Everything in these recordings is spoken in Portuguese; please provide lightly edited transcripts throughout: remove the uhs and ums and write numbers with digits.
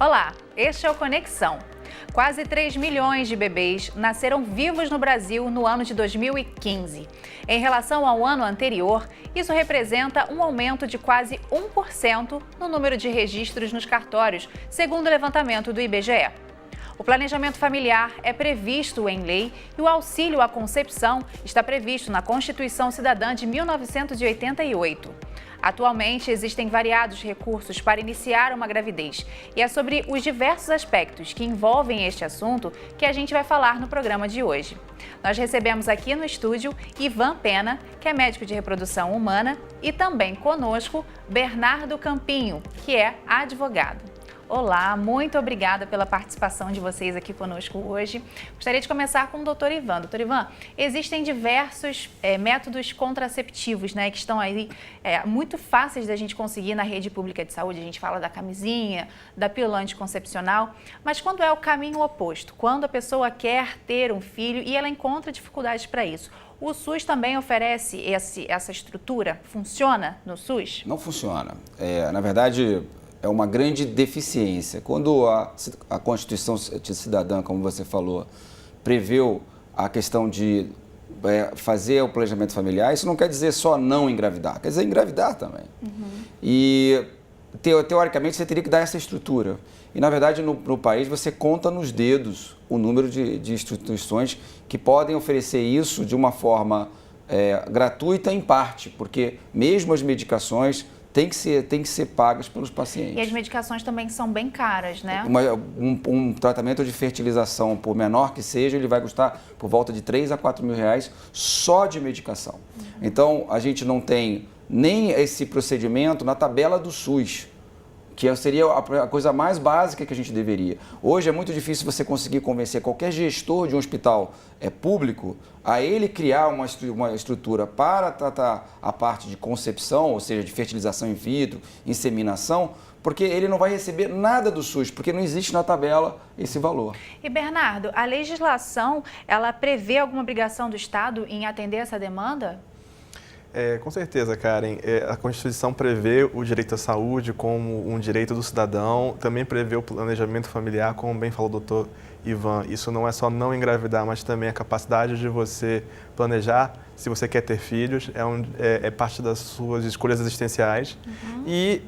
Olá, este é o Conexão. Quase 3 milhões de bebês nasceram vivos no Brasil no ano de 2015. Em relação ao ano anterior, isso representa um aumento de quase 1% no número de registros nos cartórios, segundo o levantamento do IBGE. O planejamento familiar é previsto em lei e o auxílio à concepção está previsto na Constituição Cidadã de 1988. Atualmente, existem variados recursos para iniciar uma gravidez e é sobre os diversos aspectos que envolvem este assunto que a gente vai falar no programa de hoje. Nós recebemos aqui no estúdio Ivan Pena, que é médico de reprodução humana, e também conosco Bernardo Campinho, que é advogado. Olá, muito obrigada pela participação de vocês aqui conosco hoje. Gostaria de começar com o doutor Ivan. Doutor Ivan, existem diversos métodos contraceptivos, né, que estão aí muito fáceis da gente conseguir na rede pública de saúde. A gente fala da camisinha, da pílula anticoncepcional, mas quando é o caminho oposto, quando a pessoa quer ter um filho e ela encontra dificuldades para isso, o SUS também oferece essa estrutura? Funciona no SUS? Não funciona. Na verdade, é uma grande deficiência. Quando a Constituição Cidadã, como você falou, preveu a questão de fazer o planejamento familiar, isso não quer dizer só não engravidar, quer dizer engravidar também. E, teoricamente, você teria que dar essa estrutura. E, na verdade, no país, você conta nos dedos o número de instituições que podem oferecer isso de uma forma gratuita em parte, porque mesmo as medicações tem que ser pagas pelos pacientes. E as medicações também são bem caras, né? Um tratamento de fertilização, por menor que seja, ele vai custar por volta de 3 a 4 mil reais só de medicação. Então, a gente não tem nem esse procedimento na tabela do SUS, que seria a coisa mais básica que a gente deveria. Hoje é muito difícil você conseguir convencer qualquer gestor de um hospital público a ele criar uma estrutura para tratar a parte de concepção, ou seja, de fertilização in vitro, inseminação, porque ele não vai receber nada do SUS, porque não existe na tabela esse valor. E, Bernardo, a legislação, ela prevê alguma obrigação do Estado em atender essa demanda? Com certeza, Karen. A Constituição prevê o direito à saúde como um direito do cidadão, também prevê o planejamento familiar, como bem falou o doutor Ivan. Isso não é só não engravidar, mas também a capacidade de você planejar se você quer ter filhos, é parte das suas escolhas existenciais. E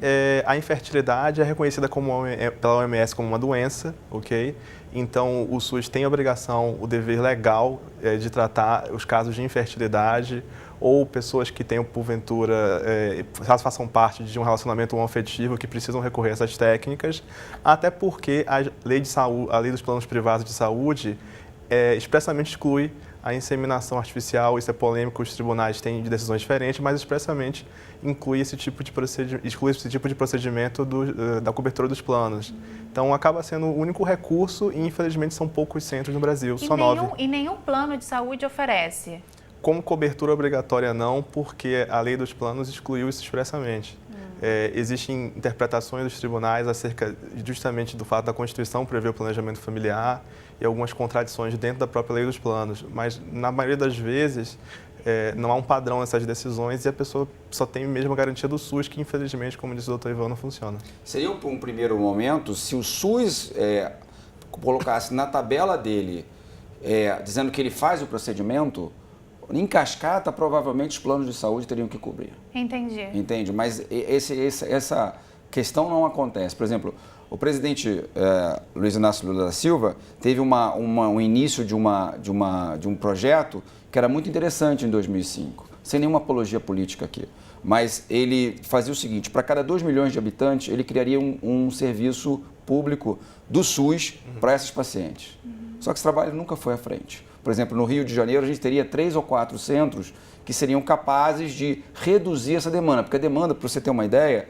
a infertilidade é reconhecida pela OMS como uma doença, ok? Então, o SUS tem a obrigação, o dever legal de tratar os casos de infertilidade ou pessoas que tenham, porventura, façam parte de um relacionamento homoafetivo que precisam recorrer a essas técnicas, até porque a lei dos planos privados de saúde expressamente exclui a inseminação artificial. Isso é polêmico, os tribunais têm decisões diferentes, mas expressamente exclui esse tipo de procedimento da cobertura dos planos. Então, acaba sendo o único recurso e, infelizmente, são poucos centros no Brasil, só 9. E nenhum plano de saúde oferece? Como cobertura obrigatória não, porque a lei dos planos excluiu isso expressamente. Existem interpretações dos tribunais acerca justamente do fato da Constituição prever o planejamento familiar e algumas contradições dentro da própria lei dos planos, mas na maioria das vezes não há um padrão nessas decisões e a pessoa só tem mesmo a garantia do SUS, que infelizmente, como disse o doutor Ivan, não funciona. Seria um primeiro momento se o SUS colocasse na tabela dele, dizendo que ele faz o procedimento. Em cascata, provavelmente os planos de saúde teriam que cobrir. Entendi. Entende? Mas essa questão não acontece. Por exemplo, o presidente Luiz Inácio Lula da Silva teve um início de um projeto que era muito interessante em 2005, sem nenhuma apologia política aqui. Mas ele fazia o seguinte: para cada 2 milhões de habitantes, ele criaria um serviço público do SUS para esses pacientes. Só que esse trabalho nunca foi à frente. Por exemplo, no Rio de Janeiro, a gente teria 3 ou 4 centros que seriam capazes de reduzir essa demanda. Porque a demanda, para você ter uma ideia,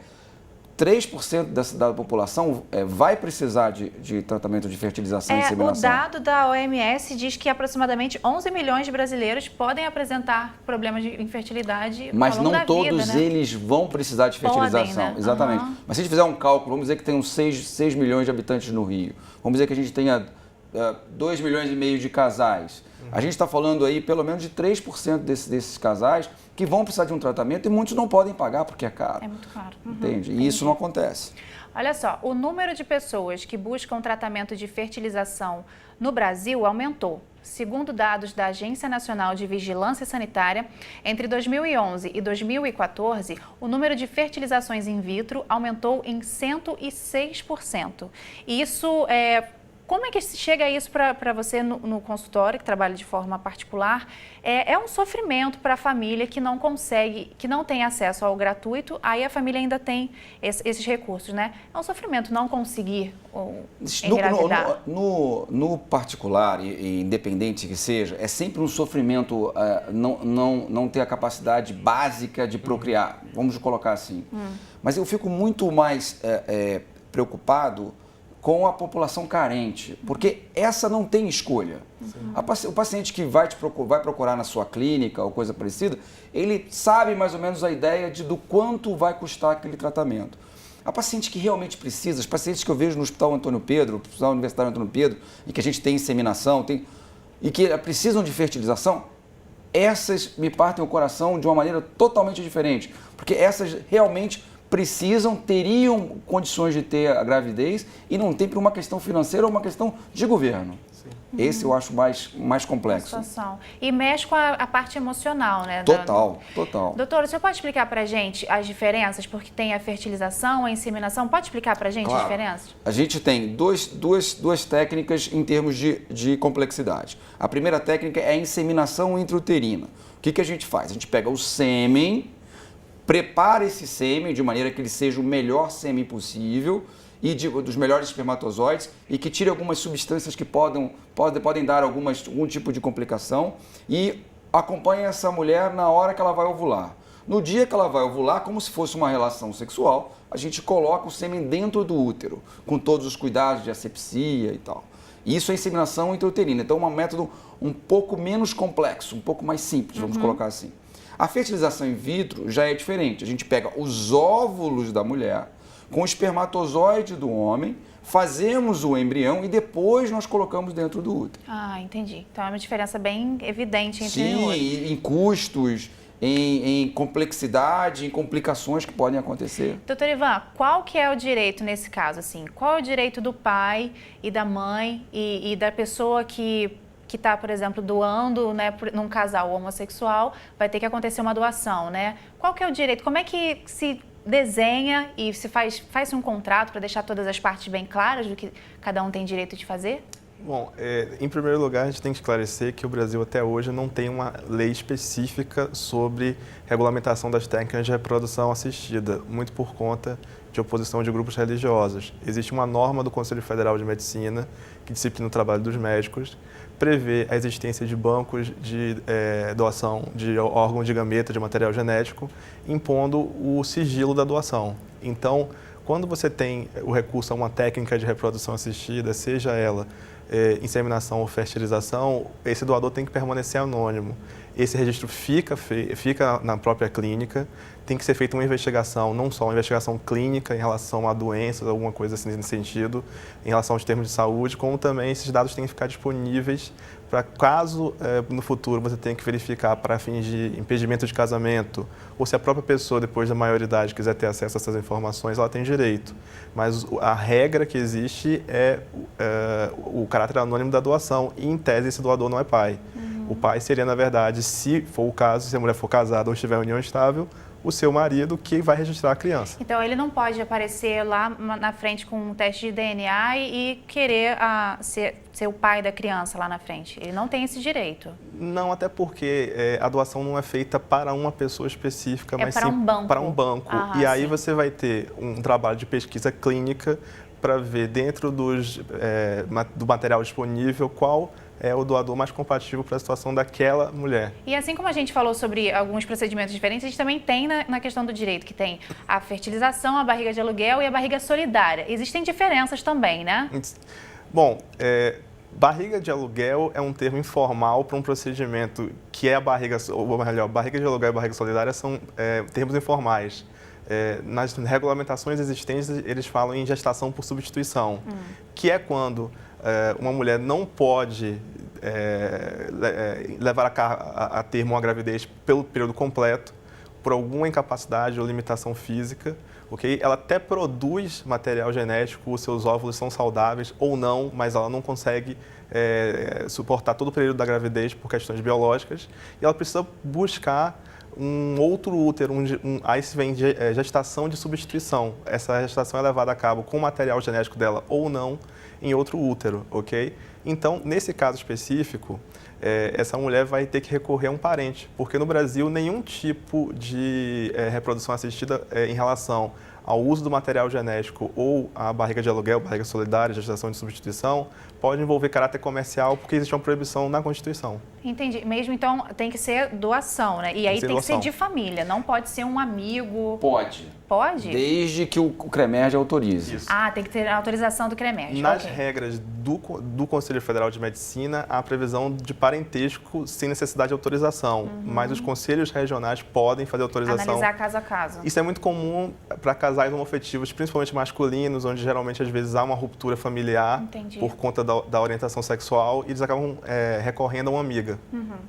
3% da população vai precisar de tratamento de fertilização e inseminação. O dado da OMS diz que aproximadamente 11 milhões de brasileiros podem apresentar problemas de infertilidade mas ao longo da vida, né? Mas não todos eles vão precisar de fertilização. Podem, né? Exatamente. Mas se a gente fizer um cálculo, vamos dizer que tem 6 milhões de habitantes no Rio. Vamos dizer que a gente tenha 2 milhões e meio de casais. A gente está falando aí pelo menos de 3% desses casais que vão precisar de um tratamento e muitos não podem pagar porque é caro. É muito caro. Entende? E isso não acontece. Olha só, o número de pessoas que buscam tratamento de fertilização no Brasil aumentou. Segundo dados da Agência Nacional de Vigilância Sanitária, entre 2011 e 2014, o número de fertilizações in vitro aumentou em 106%. E isso como é que chega a isso para você no consultório, que trabalha de forma particular? É um sofrimento para a família que não consegue, que não tem acesso ao gratuito, aí a família ainda tem esses recursos, né? É um sofrimento não conseguir engravidar. No particular, e independente que seja, é sempre um sofrimento não ter a capacidade básica de procriar, vamos colocar assim. Mas eu fico muito mais preocupado com a população carente, porque essa não tem escolha. O paciente que vai procurar na sua clínica ou coisa parecida, ele sabe mais ou menos a ideia do quanto vai custar aquele tratamento. A paciente que realmente precisa, os pacientes que eu vejo no Hospital Antônio Pedro, no Hospital Universitário Antônio Pedro, e que a gente tem inseminação, e que precisam de fertilização, essas me partem o coração de uma maneira totalmente diferente, porque essas realmente teriam condições de ter a gravidez e não tem por uma questão financeira ou uma questão de governo. Sim. Esse eu acho mais complexo. E mexe com a parte emocional, né? Total. Doutor, o senhor pode explicar para a gente as diferenças? Porque tem a fertilização, a inseminação. Pode explicar para a gente as diferenças? A gente tem duas técnicas em termos de complexidade. A primeira técnica é a inseminação intrauterina. O que a gente faz? A gente pega o sêmen, prepara esse sêmen de maneira que ele seja o melhor sêmen possível e dos melhores espermatozoides e que tire algumas substâncias que podem dar algum tipo de complicação e acompanha essa mulher na hora que ela vai ovular. No dia que ela vai ovular, como se fosse uma relação sexual, a gente coloca o sêmen dentro do útero, com todos os cuidados de asepsia e tal. Isso é inseminação intrauterina, então é um método um pouco menos complexo, um pouco mais simples, vamos colocar assim. A fertilização in vitro já é diferente. A gente pega os óvulos da mulher com o espermatozoide do homem, fazemos o embrião e depois nós colocamos dentro do útero. Ah, entendi. Então é uma diferença bem evidente entre Sim, em custos, em complexidade, em complicações que podem acontecer. Doutor Ivan, qual que é o direito nesse caso? Assim? Qual é o direito do pai e da mãe e da pessoa que está, por exemplo, doando, né, num casal homossexual, vai ter que acontecer uma doação, né? Qual que é o direito? Como é que se desenha e se faz um contrato para deixar todas as partes bem claras do que cada um tem direito de fazer? Bom, em primeiro lugar, a gente tem que esclarecer que o Brasil até hoje não tem uma lei específica sobre regulamentação das técnicas de reprodução assistida, muito por conta de oposição de grupos religiosos. Existe uma norma do Conselho Federal de Medicina, que disciplina o trabalho dos médicos, prevê a existência de bancos de doação de órgãos de gameta, de material genético, impondo o sigilo da doação. Então, quando você tem o recurso a uma técnica de reprodução assistida, seja ela inseminação ou fertilização, esse doador tem que permanecer anônimo. Esse registro fica na própria clínica, tem que ser feita uma investigação, não só uma investigação clínica em relação a doenças, alguma coisa assim nesse sentido, em relação aos termos de saúde, como também esses dados têm que ficar disponíveis para caso no futuro você tenha que verificar para fins de impedimento de casamento, ou se a própria pessoa, depois da maioridade, quiser ter acesso a essas informações, ela tem direito. Mas a regra que existe é o caráter anônimo da doação, e em tese esse doador não é pai. O pai seria, na verdade, se for o caso, se a mulher for casada ou estiver em união estável, o seu marido que vai registrar a criança. Então, ele não pode aparecer lá na frente com um teste de DNA e querer ser o pai da criança lá na frente. Ele não tem esse direito. Não, até porque a doação não é feita para uma pessoa específica, mas para sim um banco. Para um banco. Ah, e aí sim. você vai ter um trabalho de pesquisa clínica para ver dentro do material disponível qual é o doador mais compatível para a situação daquela mulher. E assim como a gente falou sobre alguns procedimentos diferentes, a gente também tem na questão do direito, que tem a fertilização, a barriga de aluguel e a barriga solidária. Existem diferenças também, né? Bom, barriga de aluguel é um termo informal para um procedimento que é a barriga, ou melhor, barriga de aluguel e barriga solidária são termos informais. Nas regulamentações existentes, eles falam em gestação por substituição, que é quando uma mulher não pode levar a termo uma gravidez pelo período completo, por alguma incapacidade ou limitação física, ok? Ela até produz material genético, os seus óvulos são saudáveis ou não, mas ela não consegue suportar todo o período da gravidez por questões biológicas e ela precisa buscar um outro útero, aí vem gestação de substituição. Essa gestação é levada a cabo com o material genético dela ou não em outro útero, ok? Então, nesse caso específico, essa mulher vai ter que recorrer a um parente, porque no Brasil nenhum tipo de reprodução assistida em relação ao uso do material genético ou a barriga de aluguel, barriga solidária, gestação de substituição, pode envolver caráter comercial porque existe uma proibição na Constituição. Entendi. Mesmo então tem que ser doação, né? E aí tem que ser de família, não pode ser um amigo. Pode. Pode? Desde que o CREMERG autorize. Isso. Ah, tem que ter a autorização do CREMERG. Nas regras do Conselho Federal de Medicina, há a previsão de parentesco sem necessidade de autorização, mas os conselhos regionais podem fazer autorização. Analisar caso a caso. Isso é muito comum para casais homoafetivos, principalmente masculinos, onde geralmente às vezes há uma ruptura familiar por conta da orientação sexual e eles acabam recorrendo a uma amiga.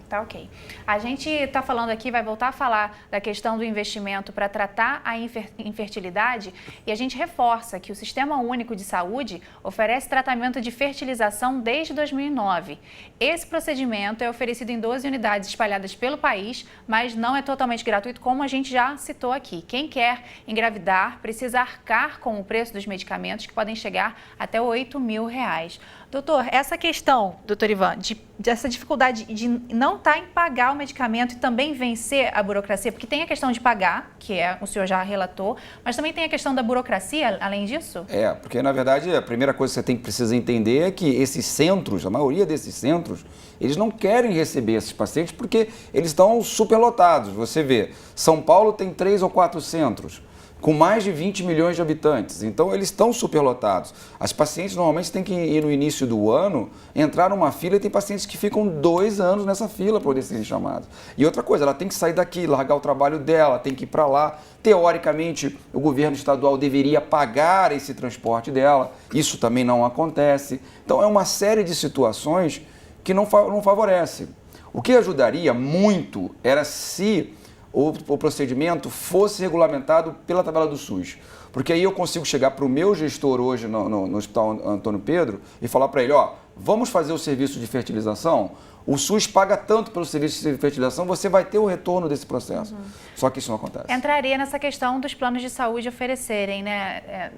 Tá ok. A gente está falando aqui, vai voltar a falar da questão do investimento para tratar a infertilidade e a gente reforça que o Sistema Único de Saúde oferece tratamento de fertilização desde 2009. Esse procedimento é oferecido em 12 unidades espalhadas pelo país, mas não é totalmente gratuito, como a gente já citou aqui. Quem quer engravidar precisa arcar com o preço dos medicamentos, que podem chegar até R$8.000. Doutor, essa questão, doutor Ivan, dessa dificuldade de não estar em pagar o medicamento e também vencer a burocracia, porque tem a questão de pagar, que o senhor já relatou, mas também tem a questão da burocracia, além disso? Porque na verdade a primeira coisa que você precisa entender é que esses centros, a maioria desses centros, eles não querem receber esses pacientes porque eles estão superlotados. Você vê, São Paulo tem 3 ou 4 centros, com mais de 20 milhões de habitantes. Então, eles estão superlotados. As pacientes normalmente têm que ir no início do ano, entrar numa fila e tem pacientes que ficam 2 anos nessa fila para poder serem chamados. E outra coisa, ela tem que sair daqui, largar o trabalho dela, tem que ir para lá. Teoricamente, o governo estadual deveria pagar esse transporte dela. Isso também não acontece. Então, é uma série de situações que não favorece. O que ajudaria muito era se o procedimento fosse regulamentado pela tabela do SUS. Porque aí eu consigo chegar para o meu gestor hoje no Hospital Antônio Pedro e falar para ele, vamos fazer o serviço de fertilização, o SUS paga tanto pelo serviço de fertilização, você vai ter o retorno desse processo. Só que isso não acontece. Entraria nessa questão dos planos de saúde oferecerem, né?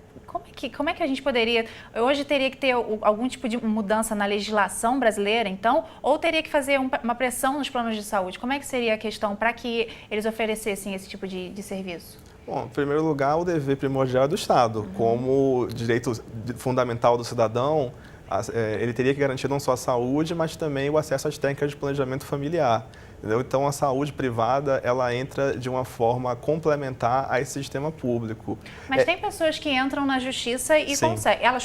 Como é que a gente poderia... Hoje teria que ter algum tipo de mudança na legislação brasileira, então? Ou teria que fazer uma pressão nos planos de saúde? Como é que seria a questão para que eles oferecessem esse tipo de serviço? Bom, em primeiro lugar, o dever primordial é do Estado. Como direito fundamental do cidadão, ele teria que garantir não só a saúde, mas também o acesso às técnicas de planejamento familiar. Entendeu? Então, a saúde privada, ela entra de uma forma complementar a esse sistema público. Mas tem pessoas que entram na justiça e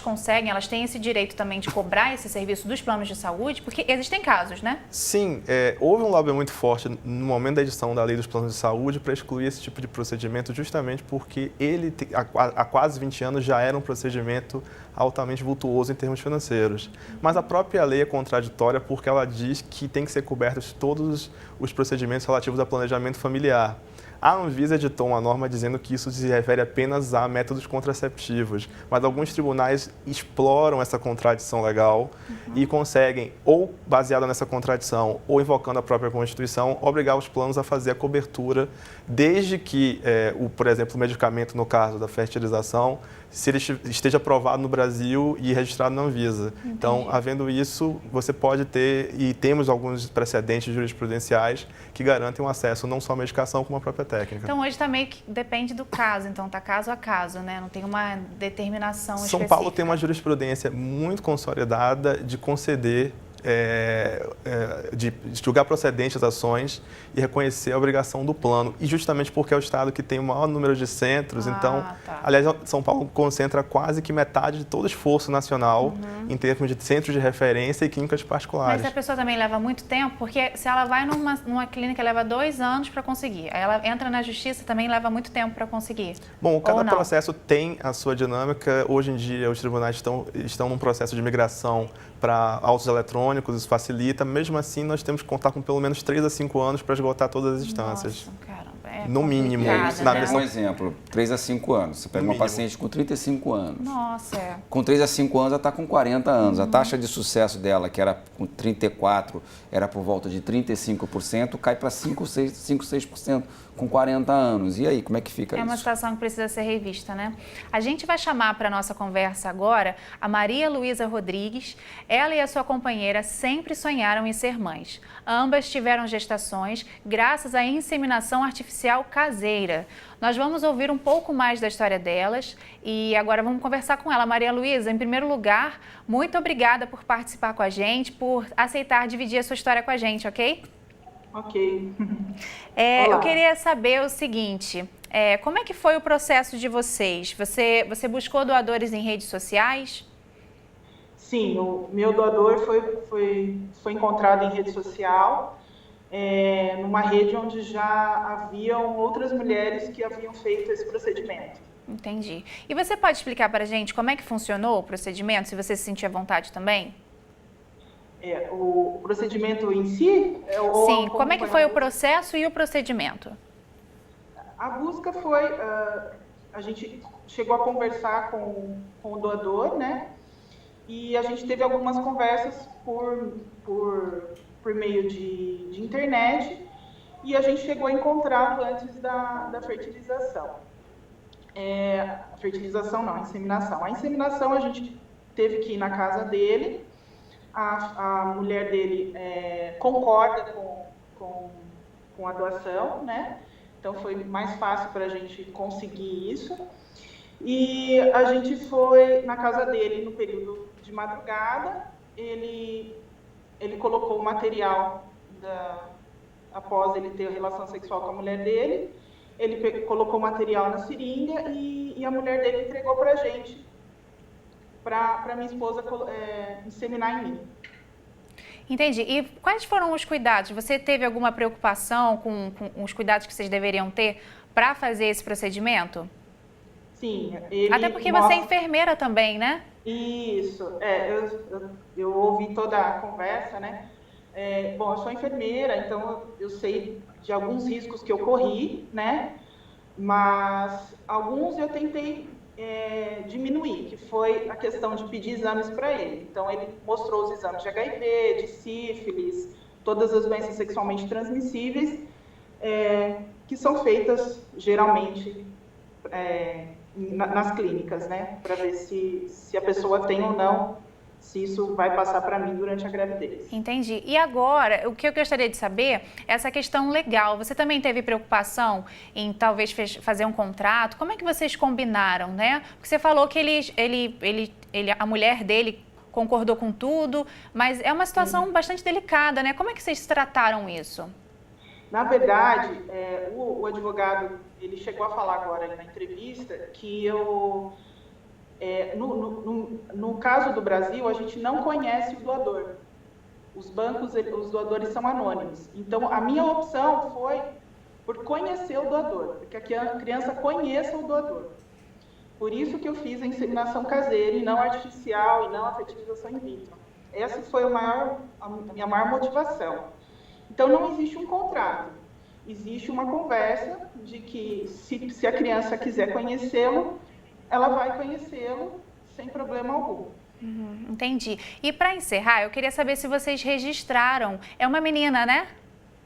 conseguem, elas têm esse direito também de cobrar esse serviço dos planos de saúde, porque existem casos, né? Sim, houve um lobby muito forte no momento da edição da lei dos planos de saúde para excluir esse tipo de procedimento, justamente porque ele, há quase 20 anos, já era um procedimento altamente vultuoso em termos financeiros. Mas a própria lei é contraditória porque ela diz que tem que ser cobertos todos os procedimentos relativos a planejamento familiar. A Anvisa editou uma norma dizendo que isso se refere apenas a métodos contraceptivos, mas alguns tribunais exploram essa contradição legal e conseguem, ou baseada nessa contradição, ou invocando a própria Constituição, obrigar os planos a fazer a cobertura, desde que, por exemplo, o medicamento, no caso da fertilização, se ele esteja aprovado no Brasil e registrado na Anvisa. Entendi. Então, havendo isso, você pode ter, e temos alguns precedentes jurisprudenciais que garantem o acesso não só à medicação, como à própria técnica. Então, hoje também depende do caso, então está caso a caso, né? Não tem uma determinação específica. São Paulo tem uma jurisprudência muito consolidada de conceder, de julgar procedentes as ações e reconhecer a obrigação do plano. E justamente porque é o estado que tem o maior número de centros, aliás, São Paulo concentra quase que metade de todo o esforço nacional em termos de centros de referência e clínicas particulares. Mas a pessoa também leva muito tempo, porque se ela vai numa clínica, leva 2 anos para conseguir. Aí ela entra na justiça, também leva muito tempo para conseguir. Bom, cada processo tem a sua dinâmica. Hoje em dia, os tribunais estão num processo de migração para autos eletrônicos, isso facilita. Mesmo assim, nós temos que contar com pelo menos 3 a 5 anos para esgotar todas as instâncias. Nossa, caramba. no mínimo. Na questão, um exemplo, 3 a 5 anos. Você pega uma paciente com 35 anos. Nossa. Com 3 a 5 anos, ela está com 40 anos. A taxa de sucesso dela, que era com 34, era por volta de 35%, cai para 5, 6% com 40 anos. E aí, como é que fica isso? É uma situação que precisa ser revista, né? A gente vai chamar para a nossa conversa agora a Maria Luísa Rodrigues. Ela e a sua companheira sempre sonharam em ser mães. Ambas tiveram gestações graças à inseminação artificial caseira. Nós vamos ouvir um pouco mais da história delas e agora vamos conversar com ela. Maria Luísa, em primeiro lugar, muito obrigada por participar com a gente, por aceitar dividir a sua história com a gente, ok? Ok. Eu queria saber o seguinte, como é que foi o processo de vocês? Você buscou doadores em redes sociais? Sim, o meu doador foi encontrado em rede social, numa rede onde já haviam outras mulheres que haviam feito esse procedimento. Entendi. E você pode explicar para a gente como é que funcionou o procedimento, se você se sentir à vontade também? O procedimento em si? Sim, como é que foi o processo e o procedimento? A busca foi, a gente chegou a conversar com o doador, né? E a gente teve algumas conversas por meio de internet e a gente chegou a encontrá-lo antes da fertilização. Fertilização não, a inseminação. A inseminação a gente teve que ir na casa dele. A mulher dele concorda com a doação, né? Então foi mais fácil para a gente conseguir isso. E a gente foi na casa dele no período de madrugada. Ele colocou o material após ele ter relação sexual com a mulher dele. Ele colocou o material na seringa e a mulher dele entregou para a gente, para minha esposa inseminar em mim. Entendi. E quais foram os cuidados? Você teve alguma preocupação com os cuidados que vocês deveriam ter para fazer esse procedimento? Sim. Até porque você é enfermeira também, né? Isso. Eu ouvi toda a conversa, né? Bom, eu sou enfermeira, então eu sei de alguns riscos que eu corri, né? Mas alguns eu tentei diminuir, que foi a questão de pedir exames para ele. Então, ele mostrou os exames de HIV, de sífilis, todas as doenças sexualmente transmissíveis, que são feitas, geralmente, nas clínicas, né? Para ver se a pessoa tem ou não, se isso vai passar para mim durante a gravidez. Entendi. E agora, o que eu gostaria de saber é essa questão legal. Você também teve preocupação em talvez fazer um contrato? Como é que vocês combinaram, né? Porque você falou que a mulher dele concordou com tudo, mas é uma situação bastante delicada, né? Como é que vocês trataram isso? Na verdade, o advogado, ele chegou a falar agora na entrevista que no caso do Brasil, a gente não conhece o doador. Os bancos, os doadores são anônimos. Então, a minha opção foi por conhecer o doador, porque a criança conheça o doador. Por isso que eu fiz a inseminação caseira e não artificial e não a fertilização in vitro. Essa foi a minha maior motivação. Então, não existe um contrato. Existe uma conversa de que se a criança quiser conhecê-lo, ela vai conhecê-lo sem problema algum. Entendi. E para encerrar, eu queria saber se vocês registraram. É uma menina, né?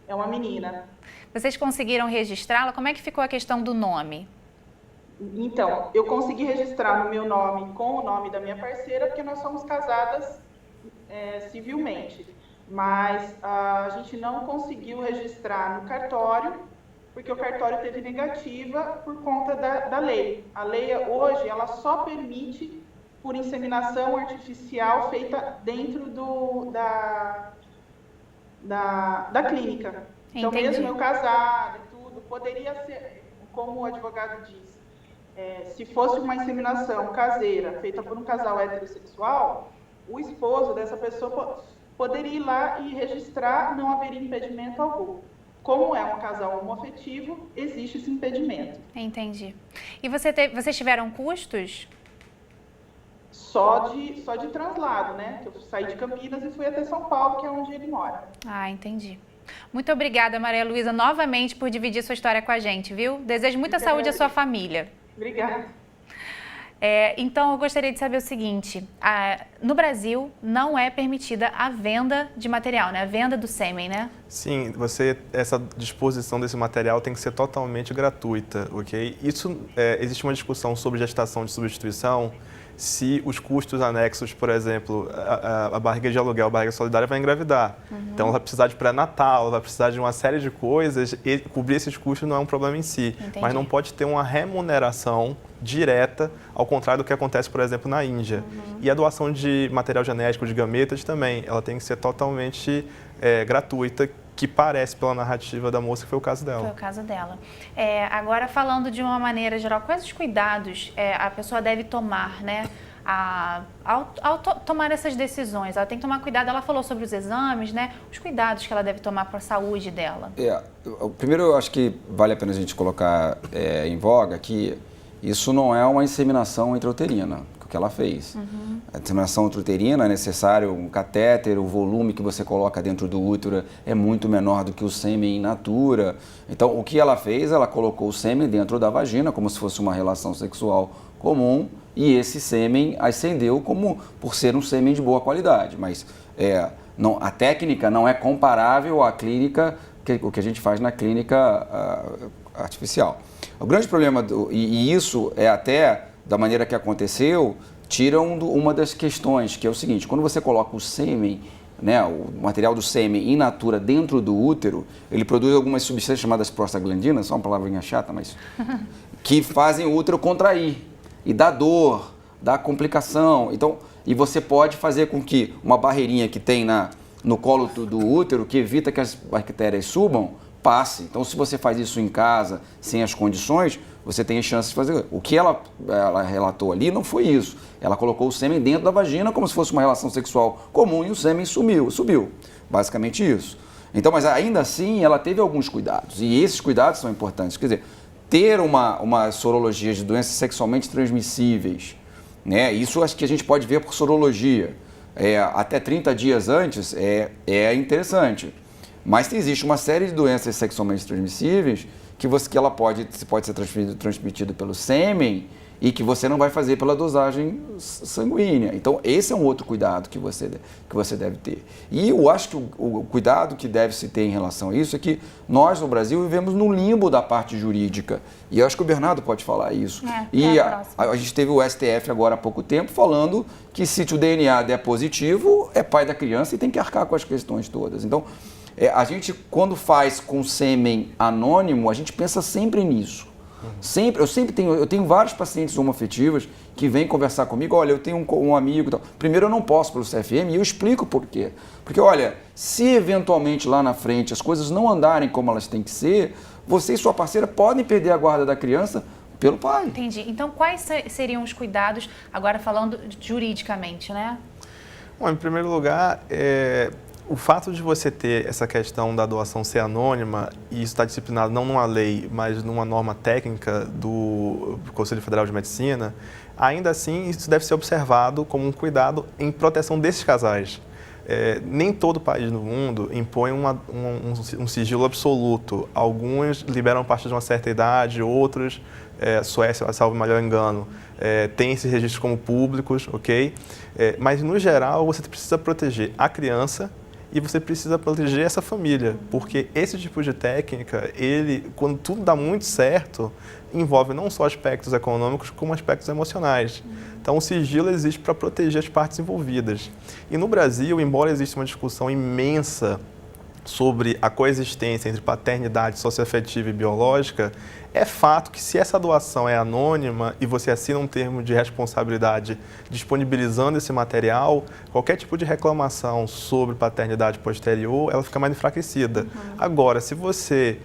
É uma menina. Vocês conseguiram registrá-la? Como é que ficou a questão do nome? Então, eu consegui registrar no meu nome com o nome da minha parceira, porque nós somos casadas civilmente. Mas a gente não conseguiu registrar no cartório, porque o cartório teve negativa por conta da lei. A lei hoje, ela só permite por inseminação artificial feita dentro da clínica. Então, Entendi. mesmo eu casada e tudo, poderia ser, como o advogado diz, se fosse uma inseminação caseira feita por um casal heterossexual, o esposo dessa pessoa poderia ir lá e registrar, não haveria impedimento algum. Como é um casal homoafetivo, existe esse impedimento. Entendi. E vocês tiveram custos? Só de translado, né? Eu saí de Campinas e fui até São Paulo, que é onde ele mora. Ah, entendi. Muito obrigada, Maria Luísa, novamente por dividir sua história com a gente, viu? Desejo muita saúde à sua família. Obrigada. Então, eu gostaria de saber o seguinte, no Brasil não é permitida a venda de material, né? A venda do sêmen, né? Sim, essa disposição desse material tem que ser totalmente gratuita, ok? Existe uma discussão sobre gestação de substituição, se os custos anexos, por exemplo, a barriga de aluguel, a barriga solidária vai engravidar. Então, ela vai precisar de pré-natal, ela vai precisar de uma série de coisas e cobrir esses custos não é um problema em si. Entendi. Mas não pode ter uma remuneração direta, ao contrário do que acontece, por exemplo, na Índia. E a doação de material genético, de gametas também, ela tem que ser totalmente gratuita, que parece pela narrativa da moça que foi o caso dela. Foi o caso dela. Agora, falando de uma maneira geral, quais os cuidados a pessoa deve tomar, né? Ao tomar essas decisões? Ela tem que tomar cuidado, ela falou sobre os exames, né? Os cuidados que ela deve tomar para a saúde dela. Primeiro, eu acho que vale a pena a gente colocar em voga que isso não é uma inseminação intrauterina, que ela fez. A inseminação intrauterina é necessário um catéter, o volume que você coloca dentro do útero é muito menor do que o sêmen in natura. Então, o que ela fez? Ela colocou o sêmen dentro da vagina, como se fosse uma relação sexual comum, e esse sêmen ascendeu por ser um sêmen de boa qualidade. Mas a técnica não é comparável à clínica, o que a gente faz na clínica artificial. O grande problema, e isso é até da maneira que aconteceu, tiram uma das questões, que é o seguinte: quando você coloca o sêmen, né, o material do sêmen in natura dentro do útero, ele produz algumas substâncias chamadas prostaglandinas, só uma palavrinha chata, mas que fazem o útero contrair e dá dor, dá complicação. Então, e você pode fazer com que uma barreirinha que tem no colo do útero, que evita que as bactérias subam, passe. Então, se você faz isso em casa, sem as condições, você tem chance de fazer. O que ela relatou ali não foi isso. Ela colocou o sêmen dentro da vagina como se fosse uma relação sexual comum e o sêmen subiu. Basicamente isso. Então, mas ainda assim, ela teve alguns cuidados. E esses cuidados são importantes. Quer dizer, ter uma sorologia de doenças sexualmente transmissíveis, né? Isso acho que a gente pode ver por sorologia. Até 30 dias antes é interessante. Mas existe uma série de doenças sexualmente transmissíveis que ela pode ser transmitida pelo sêmen e que você não vai fazer pela dosagem sanguínea. Então, esse é um outro cuidado que você deve ter. E eu acho que o cuidado que deve se ter em relação a isso é que nós, no Brasil, vivemos no limbo da parte jurídica. E eu acho que o Bernardo pode falar isso. A gente teve o STF agora há pouco tempo falando que se o DNA der positivo, é pai da criança e tem que arcar com as questões todas. Então, a gente, quando faz com sêmen anônimo, a gente pensa sempre nisso. Eu tenho vários pacientes homoafetivos que vêm conversar comigo. Olha, eu tenho um amigo e tal. Primeiro, eu não posso pelo CFM e eu explico por quê. Porque, olha, se eventualmente lá na frente as coisas não andarem como elas têm que ser, você e sua parceira podem perder a guarda da criança pelo pai. Entendi. Então, quais seriam os cuidados, agora falando juridicamente, né? Bom, em primeiro lugar, o fato de você ter essa questão da doação ser anônima, e isso está disciplinado não numa lei, mas numa norma técnica do Conselho Federal de Medicina, ainda assim isso deve ser observado como um cuidado em proteção desses casais. Nem todo país no mundo impõe um sigilo absoluto. Alguns liberam a partir de uma certa idade, outros, Suécia, salvo melhor engano, tem esses registros como públicos, ok? Mas, no geral, você precisa proteger a criança e você precisa proteger essa família, porque esse tipo de técnica, quando tudo dá muito certo, envolve não só aspectos econômicos, como aspectos emocionais. Então, o sigilo existe para proteger as partes envolvidas. E no Brasil, embora exista uma discussão imensa sobre a coexistência entre paternidade socioafetiva e biológica, é fato que se essa doação é anônima e você assina um termo de responsabilidade disponibilizando esse material, qualquer tipo de reclamação sobre paternidade posterior, ela fica mais enfraquecida. Agora, se você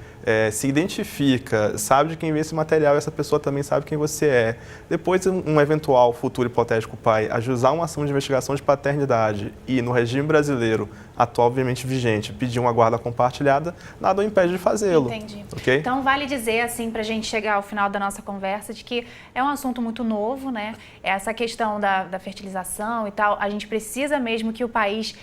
se identifica, sabe de quem veio esse material e essa pessoa também sabe quem você é, depois um eventual futuro hipotético pai ajuizar uma ação de investigação de paternidade e no regime brasileiro atual, obviamente vigente, pedir uma guarda compartilhada, nada o impede de fazê-lo. Entendi. Okay? Então, vale dizer, assim, para a gente chegar ao final da nossa conversa, de que é um assunto muito novo, né? Essa questão da fertilização e tal, a gente precisa mesmo que o país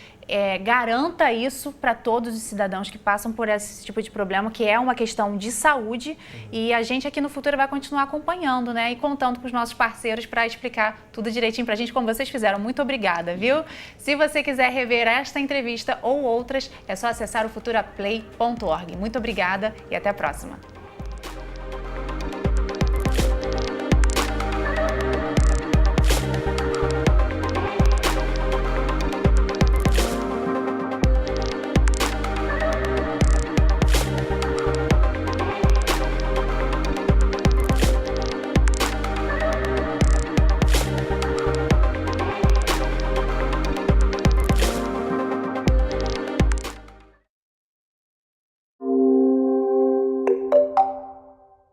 garanta isso para todos os cidadãos que passam por esse tipo de problema, que é uma questão de saúde, e a gente aqui no Futuro vai continuar acompanhando, né, e contando com os nossos parceiros para explicar tudo direitinho para a gente, como vocês fizeram. Muito obrigada, viu? Se você quiser rever esta entrevista ou outras, é só acessar o futuraplay.org. Muito obrigada e até a próxima.